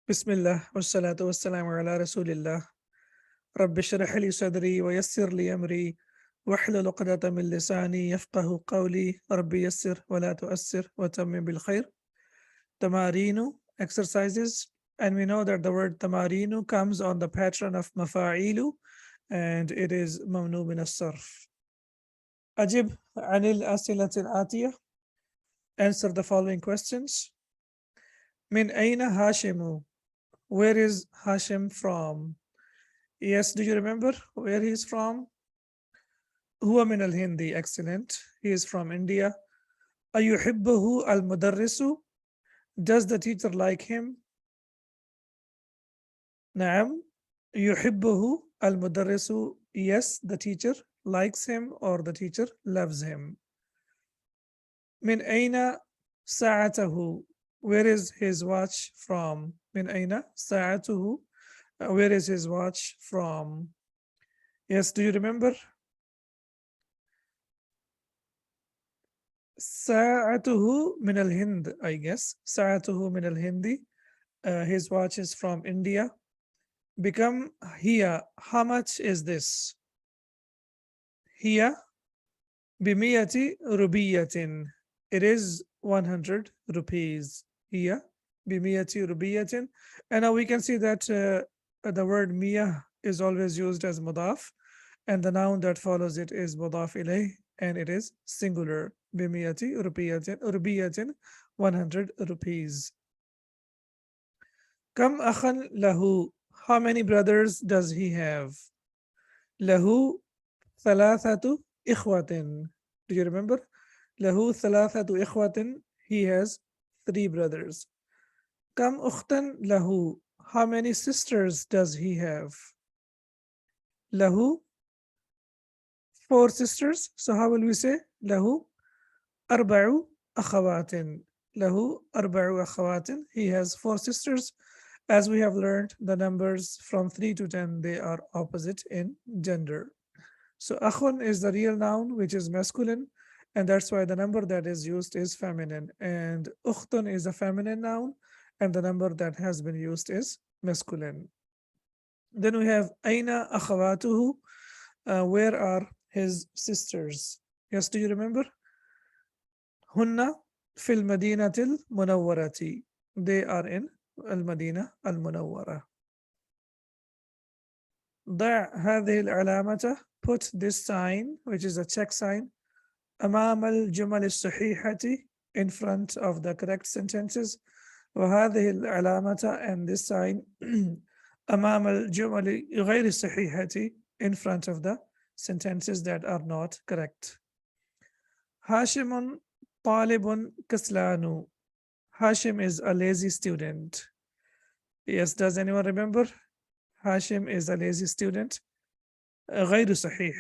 Bismillah, wassalatu wassalamu ala rasulillah. Rabbi shrah li sadri wa yassir li amri wahlul uqdata min lisani yafqahu qawli. Rabbi yassir wa la tu'assir wa tammim bil khair. Tamarinu, exercises. And we know that the word tamarinu comes on the pattern of mafa'ilu and it is mamnu min as-sarf. Ajib anil asilatil atiyah. Answer the following questions. Min aina Hashimu? Where is Hashim from? Yes, do you remember where he is from? Huwa min al-Hindi, excellent. He is from India. Ayuhibbuhu al-mudarrisu? Does the teacher like him? Naam. Yuhibbuhu al-mudarrisu? Yes, the teacher likes him or the teacher loves him. Min aina sa'atahu? Where is his watch from? Min aina sa'atuhu? Where is his watch from? Yes, do you remember? Sa'atuhu min al-Hind, I guess. Sa'atuhu min al-Hindi. His watch is from India. Become here. How much is this? Here. Bimiyati rubiyatin. It is 100 rupees. Here. Bimiyati rubiyatin. And now we can see that the word miyah is always used as mudaf. And the noun that follows it is mudaf ilayh. And it is singular. Bimiyati rubiyatin, 100 rupees. Kam akhan lahu? How many brothers does he have? Lahu thalathatu ikhwatin. Do you remember? Lahu thalathatu ikhwatin. He has 3 brothers. Kam ukhtan lahu? How many sisters does he have? Lahu 4 sisters. So how will we say? Lahu arba'u akhawatin. Lahu arba'u akhawatin. He has 4 sisters. As we have learned, the numbers from 3 to 10, they are opposite in gender. So akhun is the real noun, which is masculine, and that's why the number that is used is feminine. And ukhtun is a feminine noun, and the number that has been used is masculine. Then we have aina akhawatuhu. Where are his sisters? Yes, do you remember? Hunna fil madinatil munawwarati. They are in al-Madina al-Munawwara. ضع هذه العلامة. Put this sign, which is a check sign, أمام الجمل الصحيحة, in front of the correct sentences. وهذه العلامة, and this sign, أمام الجمل غير الصحيحة, in front of the sentences that are not correct. هاشم طالب كسلان. Hashim is a lazy student. Yes, does anyone remember? Hashim is a lazy student. غير صحيح.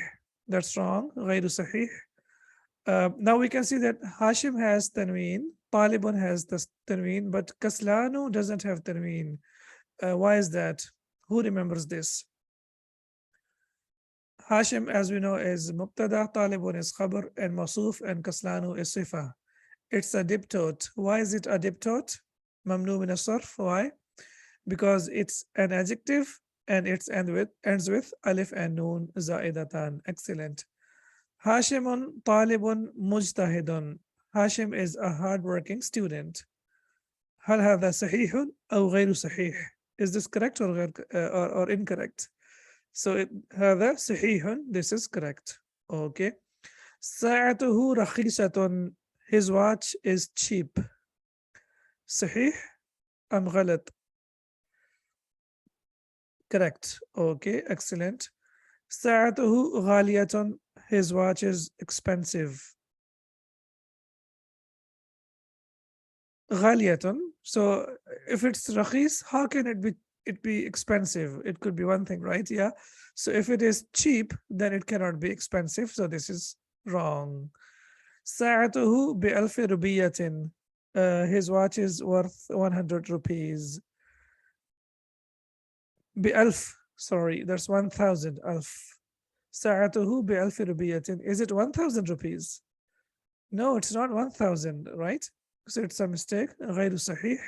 That's wrong. غير صحيح. Now we can see that Hashim has tanween, Talibun has the tanween, but Kaslanu doesn't have tanween. Why is that? Who remembers this? Hashim, as we know, is Mubtada, Talibun is Khabar, and Masuf, and Kaslanu is Sifa. It's a diptote. Why is it a diptote? Mamnu min as-sarf. Why? Because it's an adjective and it ends with alif and noon zaidatan. Excellent. Hashimun talibun mujtahidun. Hashim is a hardworking student. هل هذا صحيح أو غير صحيح? Is this correct or incorrect? So هذا صحيح. This is correct. Okay. ساعته رخيصة. His watch is cheap. صحيح أم غلط? Correct. Okay, excellent. ساعته غالية. His watch is expensive. غالية. So if it's رخيص, how can it be expensive? It could be one thing, right? Yeah. So if it is cheap, then it cannot be expensive. So this is wrong. ساعته بألف ربية. His watch is worth 100 rupees. بألف, sorry, that's 1,000. ألف. ساعته بألف ربية. Is it 1,000 rupees? No, it's not 1,000, right? So it's a mistake. غير صحيح.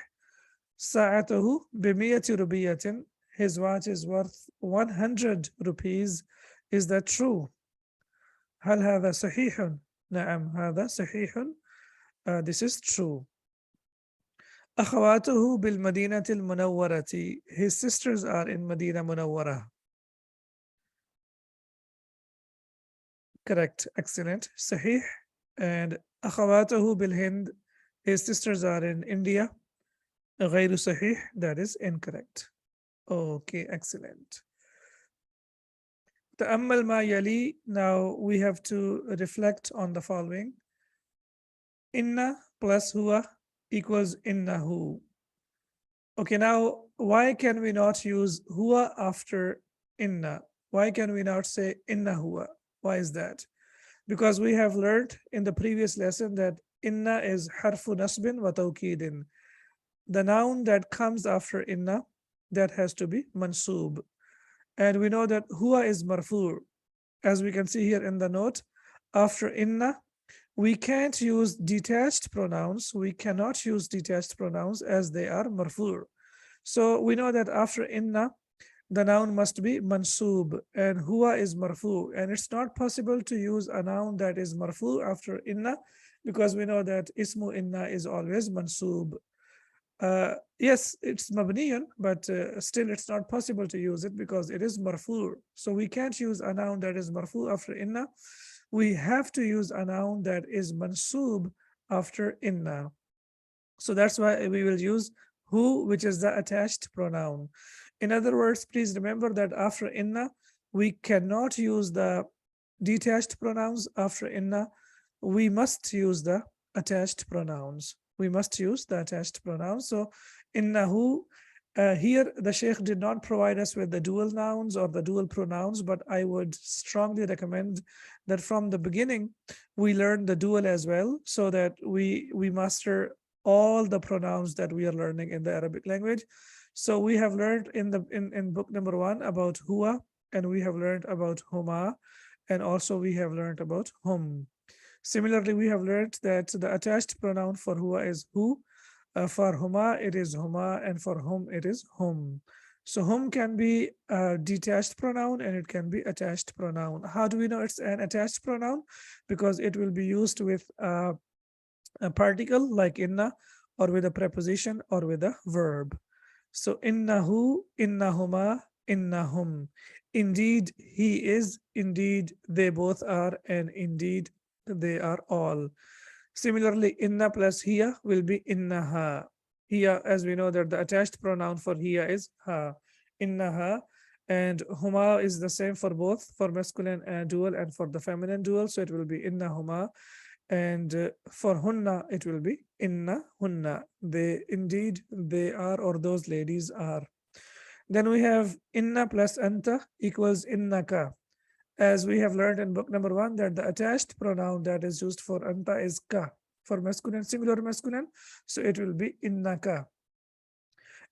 ساعته بمية روبية. His watch is worth 100 rupees. Is that true? هل هذا صحيح؟ نعم هذا صحيح. This is true. أخواته بالمدينة المنورة. His sisters are in Medina Munawwara. Correct. Excellent. صحيح. And أخواته بالهند. His sisters are in India. غير صحيح. That is incorrect. Okay, excellent. تأمل ما يلي. Now we have to reflect on the following. Inna plus huwa equals innahu. Okay, now why can we not use huwa after inna? Why can we not say inna huwa? Why is that? Because we have learned in the previous lesson that inna is harfu nasbin wa tawkidin. The noun that comes after inna, that has to be mansub. And we know that huwa is marfu. As we can see here in the note, after inna, we can't use detached pronouns. We cannot use detached pronouns as they are marfu. So we know that after inna, the noun must be mansub and huwa is marfu. And it's not possible to use a noun that is marfu after inna because we know that ismu inna is always mansub. Yes, it's mabniyun, but still it's not possible to use it because it is marfu. So we can't use a noun that is marfu after inna. We have to use a noun that is mansub after inna. So that's why we will use who, which is the attached pronoun. In other words, please remember that after inna, we cannot use the detached pronouns after inna. We must use the attached pronouns. We must use the attached pronouns. So innahu, here the Sheikh did not provide us with the dual nouns or the dual pronouns, but I would strongly recommend that from the beginning we learn the dual as well, so that we master all the pronouns that we are learning in the Arabic language. So we have learned in book number 1 about huwa, and we have learned about huma, and also we have learned about hum. Similarly, we have learned that the attached pronoun for huwa is hu, for huma it is huma, and for hum it is hum. So hum can be a detached pronoun and it can be attached pronoun. How do we know it's an attached pronoun? Because it will be used with a particle like inna, or with a preposition, or with a verb. So innahu, innahuma, innahum. Indeed he is, indeed they both are, and indeed they are all. Similarly, inna plus hiya will be innaha. Hiya, as we know that the attached pronoun for hiya is ha, innaha. And huma is the same for both, for masculine dual and for the feminine dual. So it will be innahuma. And for hunna, it will be inna hunna. They, indeed they are, or those ladies are. Then we have inna plus anta equals innaka. As we have learned in book number 1 that the attached pronoun that is used for anta is ka, for masculine, singular masculine. So it will be innaka.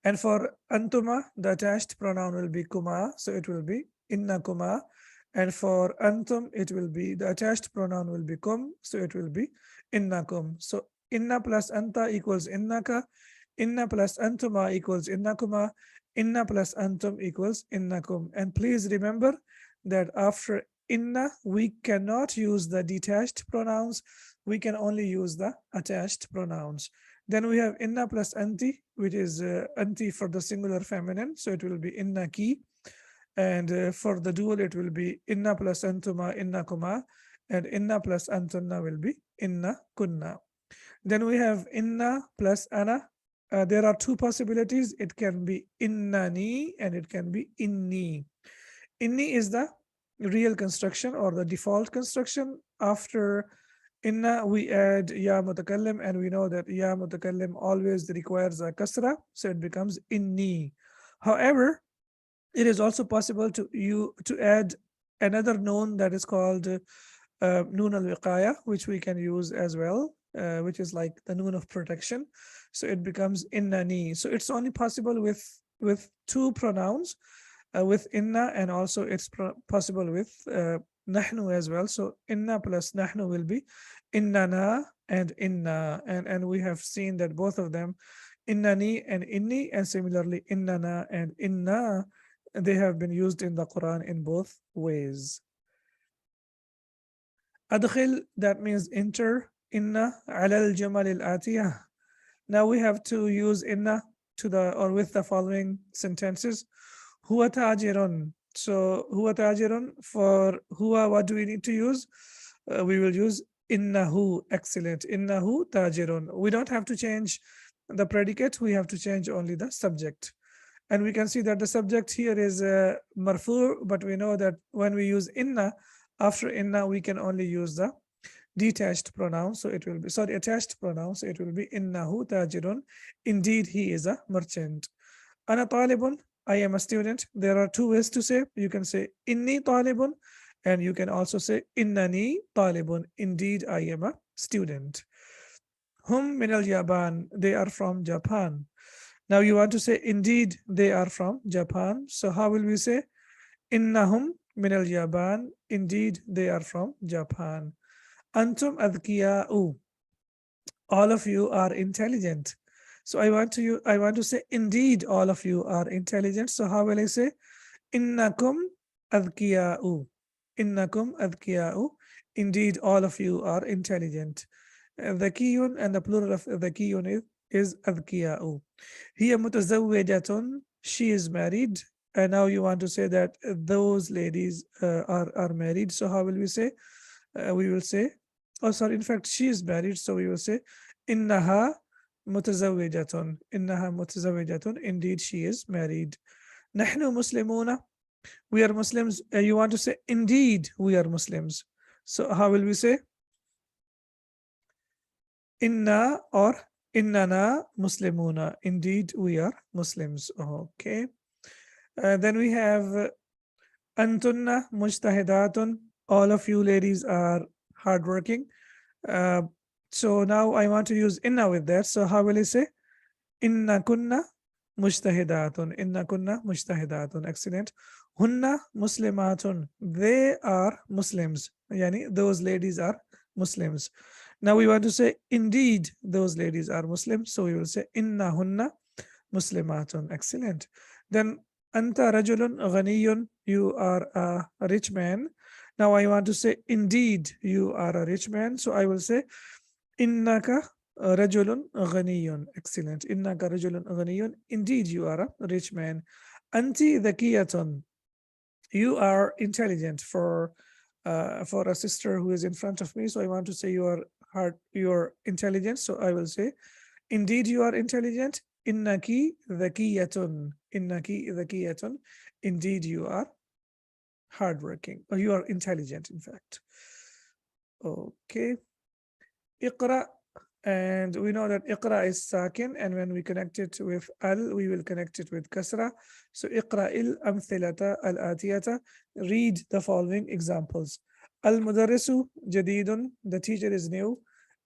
And for antuma, the attached pronoun will be kuma. So it will be innakuma. And for antum, it will be, the attached pronoun will be kum. So it will be innakum. So inna plus anta equals innaka. Inna plus antuma equals innakuma. Inna plus antum equals innakum. And please remember that after inna, we cannot use the detached pronouns. We can only use the attached pronouns. Then we have inna plus anti, which is anti for the singular feminine. So it will be innaki. And for the dual, it will be inna plus antuma, innakuma. And inna plus antunna will be inna kunna. Then we have inna plus ana. There are two possibilities. It can be innani and it can be inni. Inni is the real construction or the default construction. After inna, we add ya mutakallim, and we know that ya mutakallim always requires a kasra, so it becomes inni. However, it is also possible to add another noun that is called noon al-wiqaya, which we can use as well, which is like the noon of protection. So it becomes innani. So it's only possible with two pronouns, with inna, and also it's possible with nahnu as well. So inna plus nahnu will be innana and inna, and we have seen that both of them innani and inni, and similarly innana and inna. They have been used in the Quran in both ways. Adkhil, that means enter. Inna ala al-jamal al-atiyah. Now we have to use inna to the or with the following sentences. Huwa tajirun. So huwa tajirun, for huwa, what do we need to use? We will use innahu. Excellent. Innahu tajirun. We don't have to change the predicate. We have to change only the subject. And we can see that the subject here is marfu, but we know that when we use inna, after inna, we can only use the detached pronoun. So it will be, sorry, attached pronoun. So it will be innahu tajirun. Indeed, he is a merchant. Ana talibun, I am a student. There are two ways to say. You can say inni talibun, and you can also say innani talibun. Indeed, I am a student. Hum min al Japan, they are from Japan. Now you want to say indeed they are from Japan. So how will we say innahum min al Japan? Indeed they are from Japan. Antum adkiya'u, all of you are intelligent. So I want to say indeed all of you are intelligent. So how will I say innakum adkiya'u? Innakum adkiya'u. Indeed all of you are intelligent. Dhakiyun, and the plural of dhakiyun is adkiya'u. Hiya mutazawwijatun, she is married. And now you want to say that those ladies are married. So how will we say? We will say, oh sorry, in fact she is married. So we will say innaha mutazawwijatun. Innaha mutazawwijatun. Indeed she is married. Nahnu muslimuna, we are Muslims. You want to say indeed we are Muslims. So how will we say? Inna or innana muslimuna. Indeed we are Muslims. Okay. Then we have antunna mujtahidatun. All of you ladies are hardworking. So now I want to use inna with that. So how will I say? Inna kunna mujtahidatun. Inna kunna mujtahidatun. Excellent. Hunna muslimatun. They are Muslims. Yani those ladies are Muslims. Now we want to say indeed those ladies are Muslims. So we will say inna hunna muslimatun. Excellent. Then anta rajulun ghaniyun. You are a rich man. Now I want to say indeed you are a rich man. So I will say innaka rajulun ghaniyun. Excellent. Innaka rajulun ghaniyun. Indeed you are a rich man. Anti dhakiyatun. You are intelligent, for a sister who is in front of me. So I want to say you are intelligent. So I will say indeed you are intelligent. Innaki dhakiyatun. Innaki dhakiyatun. Indeed you are hardworking, or you are intelligent, in fact. Okay. Iqra, and we know that iqra is sakin, and when we connect it with al, we will connect it with kasra. So iqra il amthilata al atiyata. Read the following examples. Al mudarrisu jadidun, the teacher is new.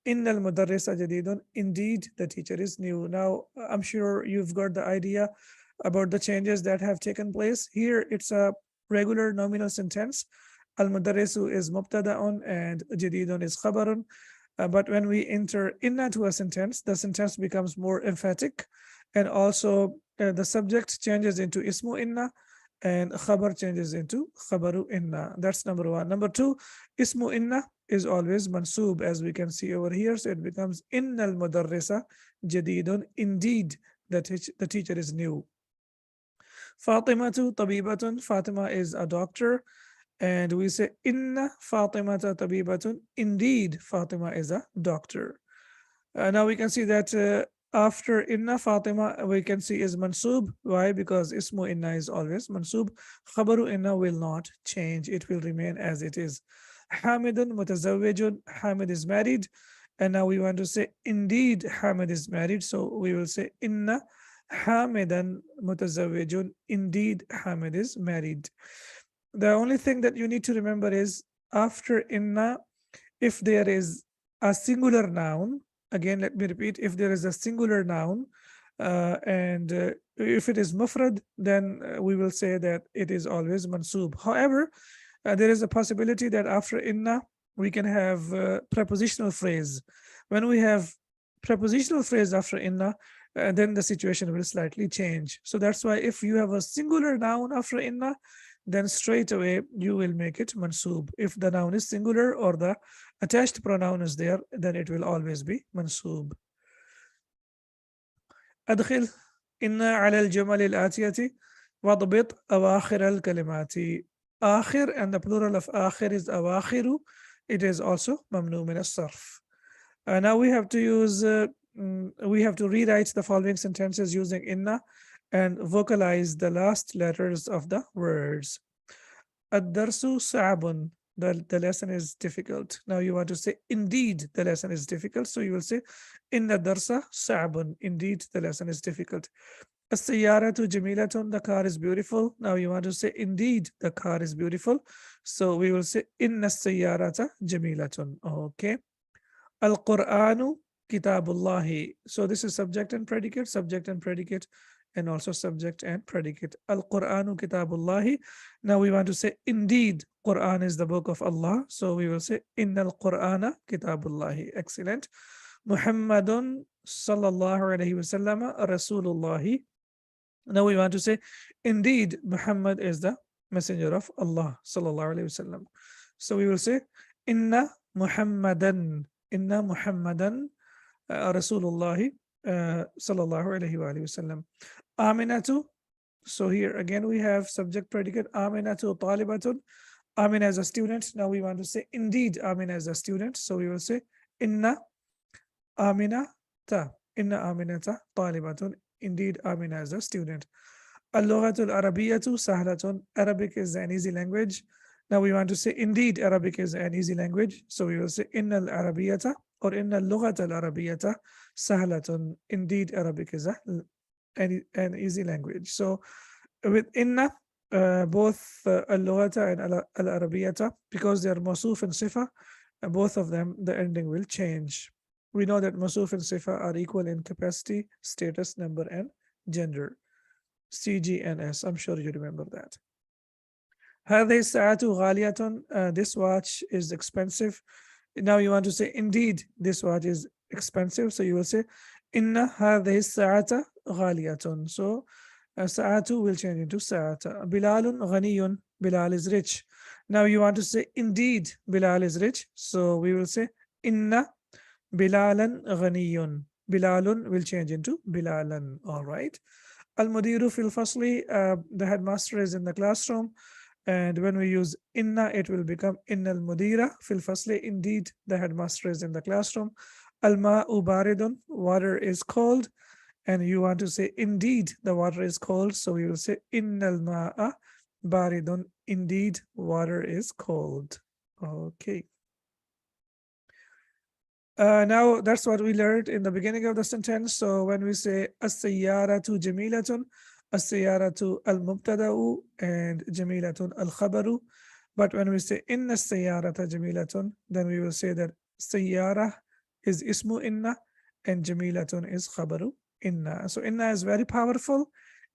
Inna al mudarrisa jadidun, indeed the teacher is new. Now I'm sure you've got the idea about the changes that have taken place. Here it's a regular nominal sentence. Al-mudarrisu is mubtada'un and jadidun is khabarun. But when we enter inna to a sentence, the sentence becomes more emphatic, and also the subject changes into ismu inna, and khabar changes into khabaru inna. That's number one. Number two, ismu inna is always mansub, as we can see over here. So it becomes innal mudarrisa jadidun. Indeed, the teacher is new. Fatimatu tabibatun. Fatima is a doctor. And we say inna Fatimata tabibatun. Indeed, Fatima is a doctor. Now we can see that after inna, Fatima, we can see is mansub. Why? Because ismu inna is always mansub. Khabaru inna will not change. It will remain as it is. Hamidun mutazawwijun. Hamid is married. And now we want to say indeed Hamid is married. So we will say inna Hamidan mutazawwijun. Indeed Hamid is married. The only thing that you need to remember is after inna, if there is a singular noun, again let me repeat, if there is a singular noun and if it is mufrad, then we will say that it is always mansub. However, there is a possibility that after inna we can have prepositional phrase. When we have prepositional phrase after inna, then the situation will slightly change. So that's why if you have a singular noun after inna, then straight away you will make it mansoob. If the noun is singular or the attached pronoun is there, then it will always be mansoob. أدخل إن على الجمل الآتية واضبط أواخر الكلمات. آخر and the plural of آخر is أواخر. It is also ممنوع من الصرف. Now we have to use we have to rewrite the following sentences using inna and vocalize the last letters of the words. الدرس صعب. The lesson is difficult. Now you want to say indeed the lesson is difficult. So you will say إن الدرس صعب. Indeed the lesson is difficult. السيارة جميلة. The car is beautiful. Now you want to say indeed the car is beautiful. So we will say إن السيارة جميلة. Okay. Al-Qur'anu Kitabullahi. So this is subject and predicate, and also subject and predicate. Al-Qur'anu Kitabullahi. Now we want to say indeed Quran is the book of Allah. So we will say Innal Qur'ana Kitabullahi. Excellent. Muhammadun Sallallahu Alaihi Wasallam Rasulullahi. Now we want to say indeed Muhammad is the messenger of Allah Sallallahu Alaihi Wasallam. So we will say Inna Muhammadan. Inna Muhammadan Rasulullahi sallallahu alayhi wa sallam. Aminatu. So here again we have subject predicate. Aminatu talibatun. Amina as a student. Now we want to say indeed Amina as a student. So we will say Inna Aminata. Inna Aminata talibatun. Indeed Amina as a student. Al-Lughatul Arabiyatu Sahlatun. Arabic is an easy language. Now we want to say indeed Arabic is an easy language. So we will say Innal Arabiyata or Innal Lughatal Arabiyata Sahlatun. Indeed Arabic is an easy language. So with Inna, both Al-Lughata and Al-Arabiyata, because they are Mawsuf and Sifa, both of them, the ending will change. We know that Mawsuf and Sifa are equal in capacity, status, number, and gender. C, G, and S. I'm sure you remember that. هذه الساعة غالية. This watch is expensive. Now you want to say indeed this watch is expensive. So you will say إن هذه الساعة غالية. So ساعة will change into ساعة. بلال غني. Bilal is rich. Now you want to say indeed Bilal is rich. So we will say إن بلالا غني. Bilalun will change into Bilalan. All right. Al-Mudiru fil fasli. The headmaster is in the classroom. And when we use inna, it will become innal mudira fil fasli. Indeed, the headmaster is in the classroom. Al-ma'u baridun. Water is cold. And you want to say indeed the water is cold. So we will say innal ma'a baridun. Indeed, water is cold. Okay. Now that's what we learned in the beginning of the sentence. So when we say as-sayyaratu jamilatun, as-sayyaratu al-mubtada'u and jamilatun al-khabaru. But when we say inna as-sayyarata jamilatun, then we will say that sayyara is ismu inna and jamilatun is khabaru inna. So inna is very powerful.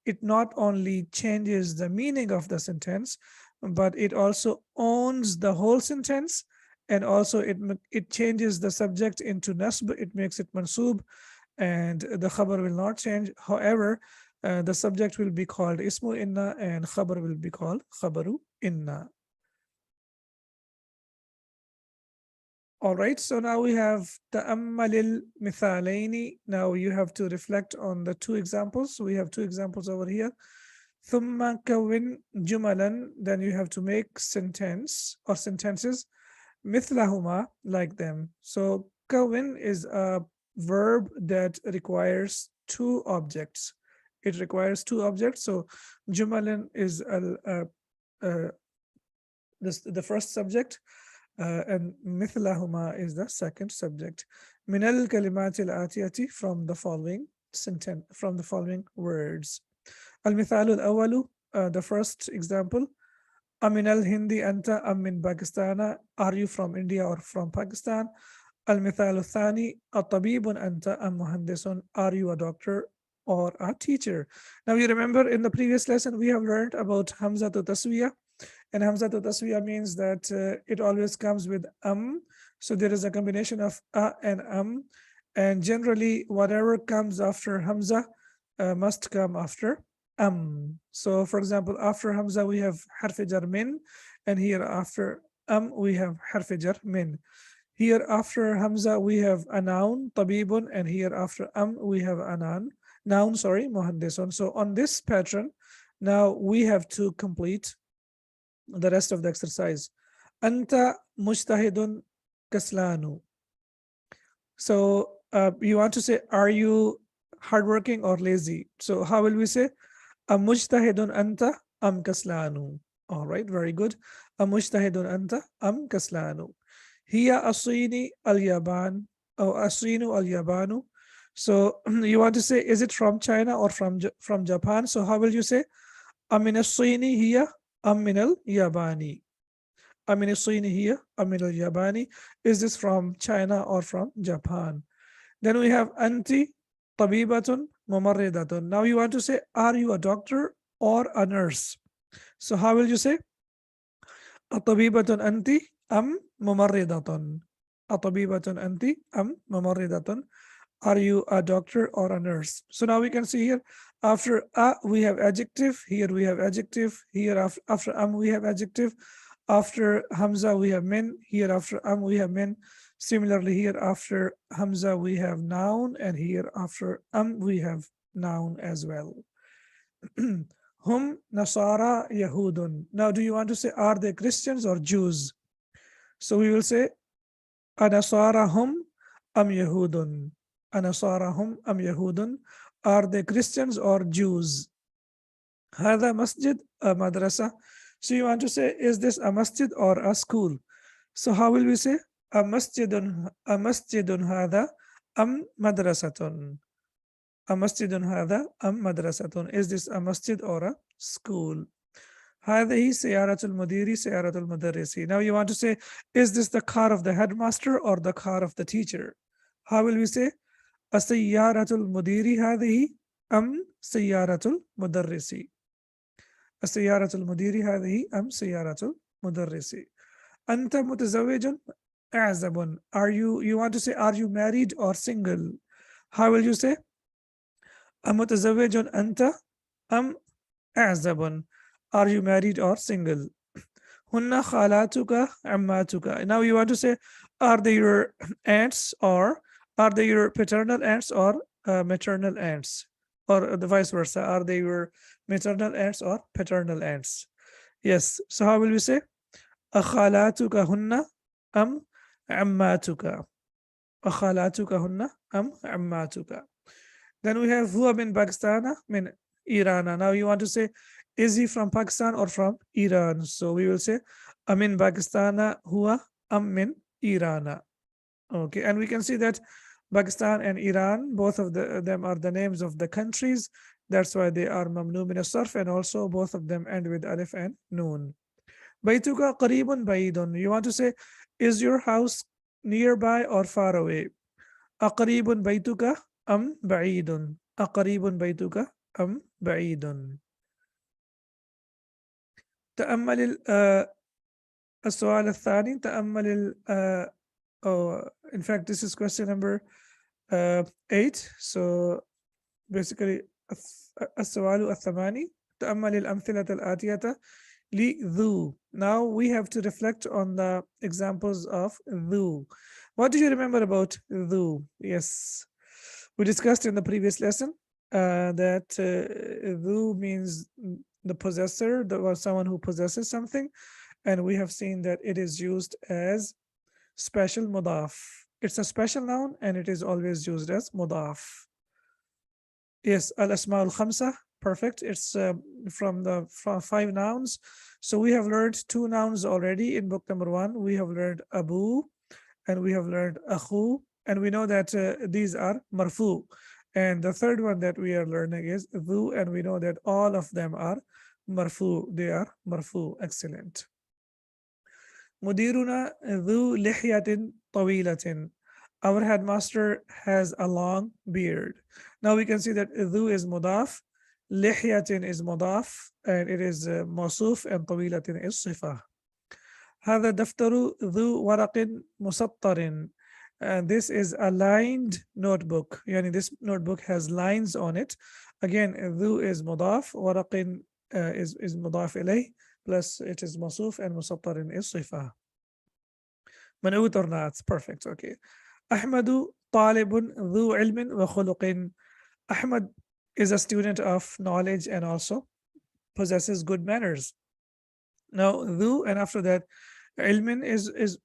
It not only changes the meaning of the sentence, but it also owns the whole sentence. And also it changes the subject into nasb. It makes it mansoob, and the khabar will not change. However, the subject will be called ismu inna and khabar will be called khabaru inna. All right, so now we have ta'ammalil mithalaini. Now you have to reflect on the two examples. So we have two examples over here. Thumma kawin jumalan. Then you have to make sentence or sentences mithlahuma, like them. So kawin is a verb that requires two objects. It requires two objects. So jumalan is the first subject, and mithlahuma is the second subject. Min al kalimat al atiyati, from the following sentence, from the following words. Al mithal al awalu, the first example. Amin al Hindi anta am min Pakistan. Are you from India or from Pakistan? Al mithal al thani, atabibun anta am muhandisun. Are you a doctor or a teacher? Now you remember in the previous lesson we have learned about hamza to taswiya, and hamza to taswiya means that it always comes with So there is a combination of and And generally, whatever comes after Hamza must come after So, for example, after Hamza we have harf jar min, and here after we have harf jar min. Here after Hamza we have a noun tabibun, and here after we have a noun, sorry, muhandisun. So on this pattern, now we have to complete the rest of the exercise. Anta mujtahidun kaslanu. So you want to say, are you hardworking or lazy? So how will we say? Amujtahidun anta am kaslanu. All right, very good. Amujtahidun anta am kaslanu. Hiya asini al yaban or asinu al yabanu. So you want to say, is it from China or from Japan? So how will you say? Amin asini hiya am min al yabani. Amin asini hiya am min al yabani. Is this from China or from Japan? Then we have anti tabibatun mumarridatun. Now you want to say, are you a doctor or a nurse? So how will you say? Atabibatun anti am mumarridatun. Atabibatun anti am mumarridatun. Are you a doctor or a nurse? So now we can see here, after a we have adjective, here we have adjective, here after we have adjective, after Hamza we have min, here after we have min. Similarly, here after Hamza we have noun, and here after we have noun as well. Hum Nasara Yahudun. Now, do you want to say, are they Christians or Jews? So we will say, Anasara hum am Yahudun. Anasara hum am Yahudun. Are they Christians or Jews? Hada masjid a madrasa. So you want to say, is this a masjid or a school? So how will we say? A masjidun hada am madrasatun. A masjidun hada am madrasatun. Is this a masjid or a school? هذه سيارة المدير سيارة المدرس. Now you want to say, is this the car of the headmaster or the car of the teacher? How will we say? السيارة المدير هذه أم سيارة المدرس. السيارة المدير هذه أم سيارة المدرس. أنت متزوج أعزب. Are you want to say, are you married or single? How will you say? أمتزوج أنت أم أعزب. Are you married or single? Hunna khalatuka ammatuka. Now you want to say, are they your aunts, or are they your paternal aunts or maternal aunts, or the vice versa? Are they your maternal aunts or paternal aunts? Yes. So how will we say? Akhalatuka hunna am ammatuka. Akhalatuka hunna am ammatuka. Then we have huwa min Pakistan min Iran. Now you want to say, is he from Pakistan or from Iran? So we will say, Amin Pakistana huwa am min Irana. Okay, and we can see that Pakistan and Iran, both of them are the names of the countries. That's why they are mamnu min as-sarf, and also both of them end with alif and noon. Baytuka qaribun baidun. You want to say, is your house nearby or far away? Aqaribun baytuka am ba'idun. Aqaribun baytuka am ba'idun. تأمل السؤال الثاني. تأمل in fact this is question number 8. So basically السؤال الثماني. تأمل الأمثلة الآتية لذو. Now we have to reflect on the examples of ذو. What do you remember about ذو? Yes, we discussed in the previous lesson that ذو means the possessor, someone who possesses something, and we have seen that it is used as special mudaf. It's a special noun and it is always used as mudaf. Yes, al-asma al-khamsa, perfect. It's from 5 nouns. So we have learned 2 nouns already in book number 1. We have learned abu and we have learned akhu, and we know that these are marfu. And the third one that we are learning is dhu, and we know that all of them are marfu. They are marfu. Excellent. Mudiruna dhu lihyatin tawilatin. Our headmaster has a long beard. Now we can see that dhu is mudaf, lihyatin is mudaf, and it is mawsuf, and tawilatin is sifah. هذا دفتر ذو ورق مسطر. And this is a lined notebook. Yani this notebook has lines on it. Again, ذو is مضاف, ورق is مضاف إليه, plus it is مصوف, and مسطر is صفة. منعوت or not? Perfect. Okay. أحمد طالب ذو علم وخلق. Ahmad is a student of knowledge and also possesses good manners. Now, ذو, and after that, علم is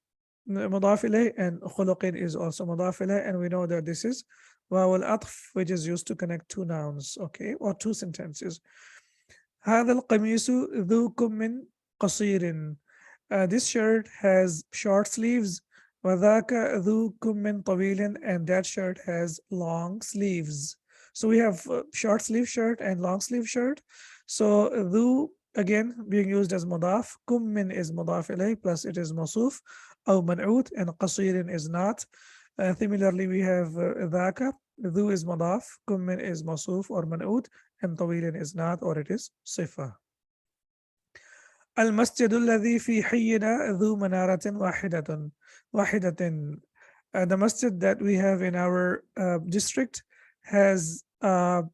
مضاف إليه, and خلق is also مضاف إليه, and we know that this is واو العطف, which is used to connect two nouns, okay, or two sentences. هذا القميص ذو كم قصير. This shirt has short sleeves. وذاك ذو كم طويل, and that shirt has long sleeves. So we have short sleeve shirt and long sleeve shirt. So ذو again being used as مضاف. كم is مضاف إليه, plus it is موصوف أو منعوت, and قصير is not. Similarly, we have ذاك. ذو is مضاف, كم is موصوف or منعوت, and طويل is not, or it is صفة. المسجد الذي في حينا ذو منارة واحدة. The masjid that we have in our district has one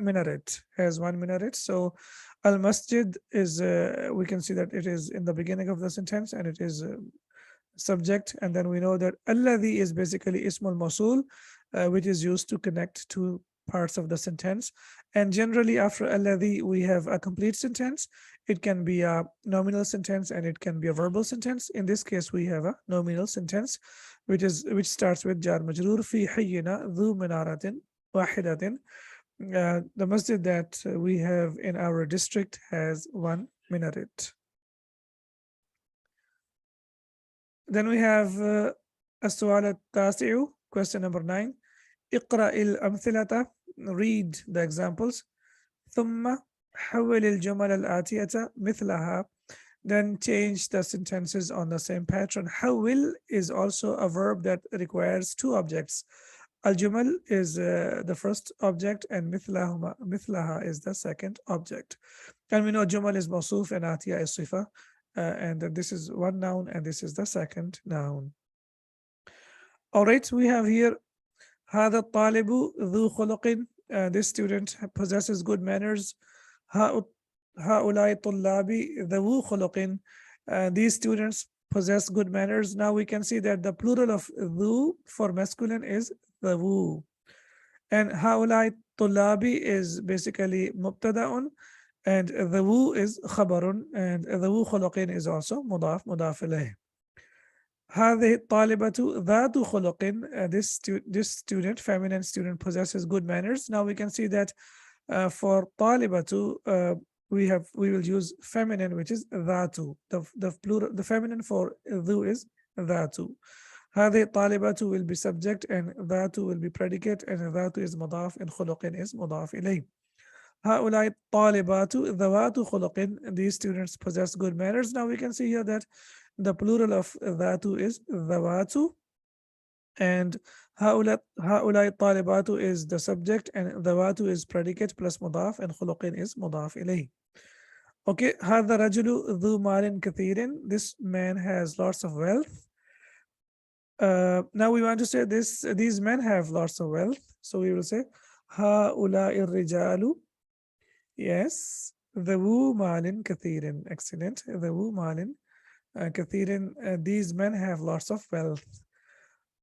minaret. Has one minaret. So al masjid is we can see that it is in the beginning of the sentence, and it is subject, and then we know that alladhi is basically ismul mawsul, which is used to connect two parts of the sentence. And generally after alladhi we have a complete sentence. It can be a nominal sentence and it can be a verbal sentence. In this case we have a nominal sentence, which starts with jar majroor. Fi hayyina dhu minaratin wahidatin. The masjid that we have in our district has one minaret. Then we have السؤال التاسع, question number 9. اقرأ الأمثلة, read the examples. ثم حول الجمل الآتية مثلها, then change the sentences on the same pattern. حول is also a verb that requires two objects. Al-Jumal is the first object, and مثلها is the second object. And we know Jumal is Mawsuf and Atiya is Sifa. And this is one noun and this is the second noun. All right, we have here هذا الطالب ذو خلق. This student possesses good manners. هؤلاء الطلاب ذو خلق. These students possess good manners. Now we can see that the plural of ذو for masculine is ذو, and هؤلاء الطلاب is basically مبتدأ, and ذو is خبر, and ذو خلق is also مضاف إليه. هذه الطالبة ذات خلق. This student, feminine student, possesses good manners. Now we can see that for طالبة we will use feminine, which is ذات. The plural, the feminine for ذو is ذات. هذه الطالبة will be subject, and ذات will be predicate, and ذات is مضاف, and خلق is مضاف إليه. هؤلاء الطالبات ذوات خلق. These students possess good manners. Now we can see here that the plural of ذات is ذوات, and هؤلاء الطالبات is the subject, and ذوات is predicate plus مضاف, and خلق is مضاف إليه. Okay, هذا رجل ذو مال كثير. This man has lots of wealth. Now we want to say these men have lots of wealth. So we will say هؤلاء الرجال. Yes, ذو مال كثير. Excellent. ذو مال كثير. These men have lots of wealth.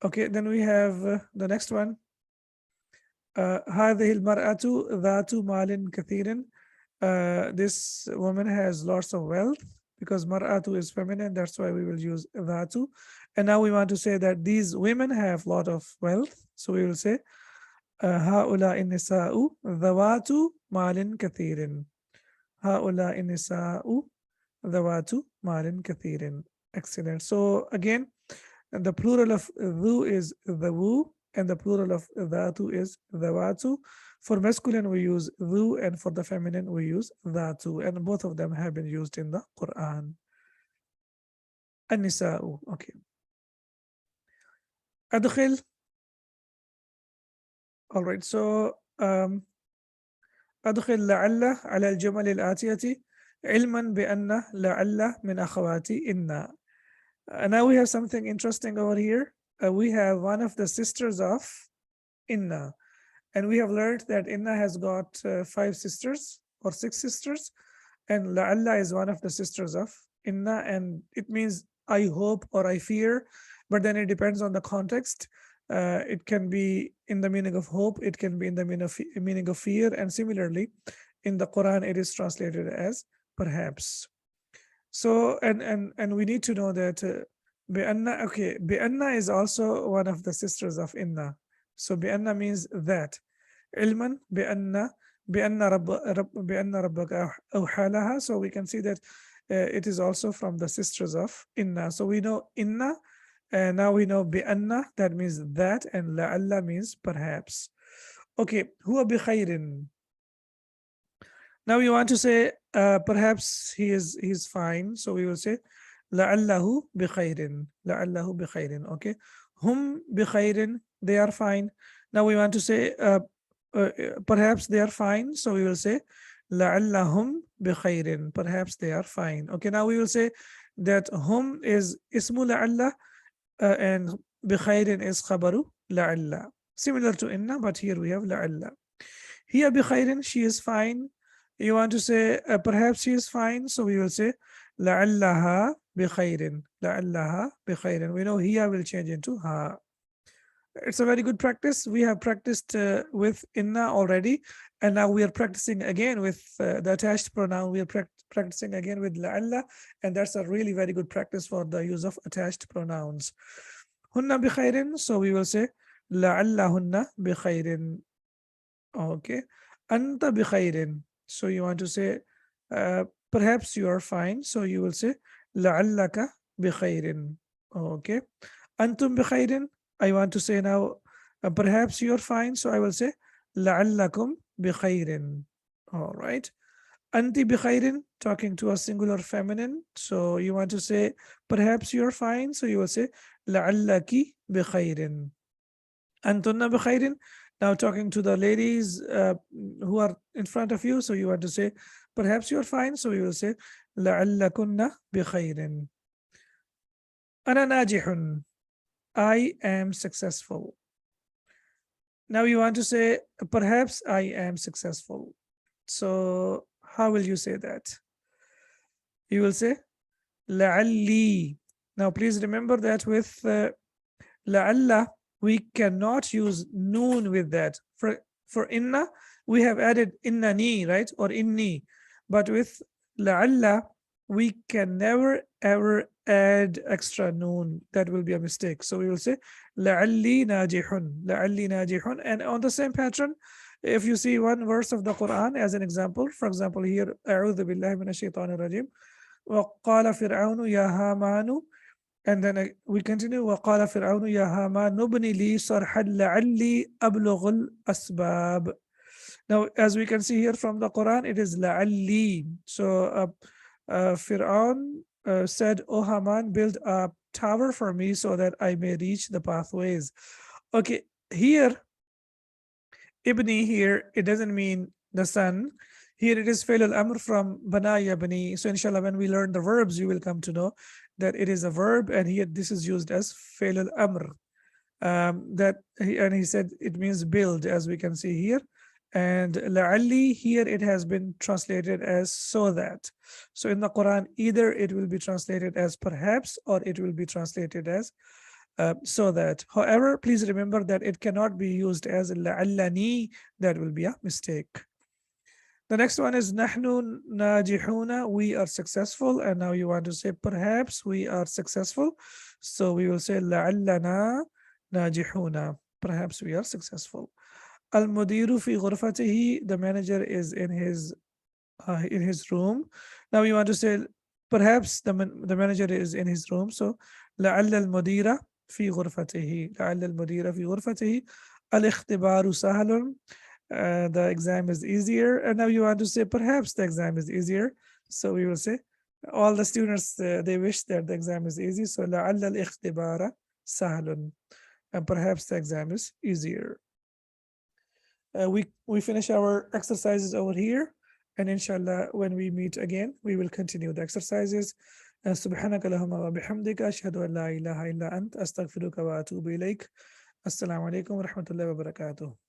Okay, then we have the next one. هذه المرأة ذات مال كثير. This woman has lots of wealth, because mar'atu is feminine, that's why we will use dhatu. And now we want to say that these women have lot of wealth, so we will say هؤلاء النساء ذوات مال كثير. هؤلاء النساء ذوات مال كثير. Excellent. So again, the plural of ذو is ذو, and the plural of dhatu is dhawatu. For masculine we use dhu, and for the feminine we use dhatu, and both of them have been used in the Quran. An-nisa'u. Okay. Adkhil. All right, so أدخل لعل على الجمل الآتية علما بأن لعل من أخوات إن. Now we have something interesting over here. We have one of the sisters of Inna, and we have learned that Inna has got 5 sisters or 6 sisters, and La'alla is one of the sisters of Inna, and it means I hope or I fear, but then it depends on the context. It can be in the meaning of hope, it can be in the meaning of fear, and similarly, in the Quran, it is translated as perhaps. So, and we need to know that Bi'anna, okay, Bi'anna is also one of the sisters of Inna. So Bi'anna means that. علما بأن ربك أوحى لها. So we can see that it is also from the sisters of Inna. So we know Inna, and now we know بأن, that means that, and لعل means perhaps. Okay, هو بخير. Now we want to say perhaps he's fine. So we will say لعله بخير. لعله بخير. Okay, هم بخير, they are fine. Now we want to say perhaps they are fine. So we will say لعلهم بخير. Perhaps they are fine. Okay, now we will say that hum is ismu لعل and بخير is khabaru لعل. Similar to inna, but here we have لعل. Here بخير, she is fine. You want to say perhaps she is fine. So we will say لعلها بخير. لعلها بخير. We know here will change into ha. It's a very good practice. We have practiced with inna already, and now we are practicing again with the attached pronoun. We are practicing again with la'alla, and that's a really very good practice for the use of attached pronouns. Hunna bi khairin, so we will say la'allahunna bi khairin. Okay. Anta bi khairin. So you want to say perhaps you are fine. So you will say la'allaka bi khairin. Okay. Antum bi khairin. I want to say now, perhaps you're fine. So I will say, لعلكم بخير. All right. Anti بخير, talking to a singular feminine. So you want to say, perhaps you're fine. So you will say, لعلك بخير. أنتن بخير. Now talking to the ladies who are in front of you. So you want to say, perhaps you're fine. So you will say, لعلكن بخير. أنا ناجح. I am successful. Now you want to say, perhaps I am successful. So how will you say that? You will say, لعلي. Now please remember that with لعل, we cannot use noon with that. For inna, we have added innani, right? Or inni. But with لعل, we can never ever add extra noon. That will be a mistake. So we will say لعلي ناجح. لعلي ناجح. And on the same pattern, if you see one verse of the Quran as an example, for example here, أعوذ بالله من الشيطان الرجيم وقال فرعون يا هامان, and then we continue وقال فرعون يا هامان ابن لي صرحا لعلي أبلغ الأسباب. Now, as we can see here from the Quran, it is لعلي. So Fir'aun said, "O Haman, build a tower for me so that I may reach the pathways." Okay, here, Ibni here, it doesn't mean the son. Here it is Fail al-Amr from Bana Yabni. So inshallah, when we learn the verbs, you will come to know that it is a verb, and here this is used as Fail al-Amr. And he said it means build, as we can see here. And la'alli, here it has been translated as so that. So in the Quran, either it will be translated as perhaps, or it will be translated as so that. However, please remember that it cannot be used as la'allani. That will be a mistake. The next one is nahnu najihuna, we are successful. And now you want to say perhaps we are successful. So we will say la'allana najihuna, perhaps we are successful. Al-mudiru fi ghurfatihi, the manager is in his room. Now you want to say perhaps the manager is in his room. So لعل المدير في غرفته. لعل المدير في غرفته. الاختبار سهل. The exam is easier. And now you want to say perhaps the exam is easier. So we will say all the students they wish that the exam is easy. So لعل الاختبار سهل. And perhaps the exam is easier. We finish our exercises over here, and inshallah when we meet again we will continue the exercises. سبحانك اللهم وبحمدك أشهد أن لا إله إلا أنت أستغفرك وأتوب إليك. السلام عليكم ورحمة الله وبركاته.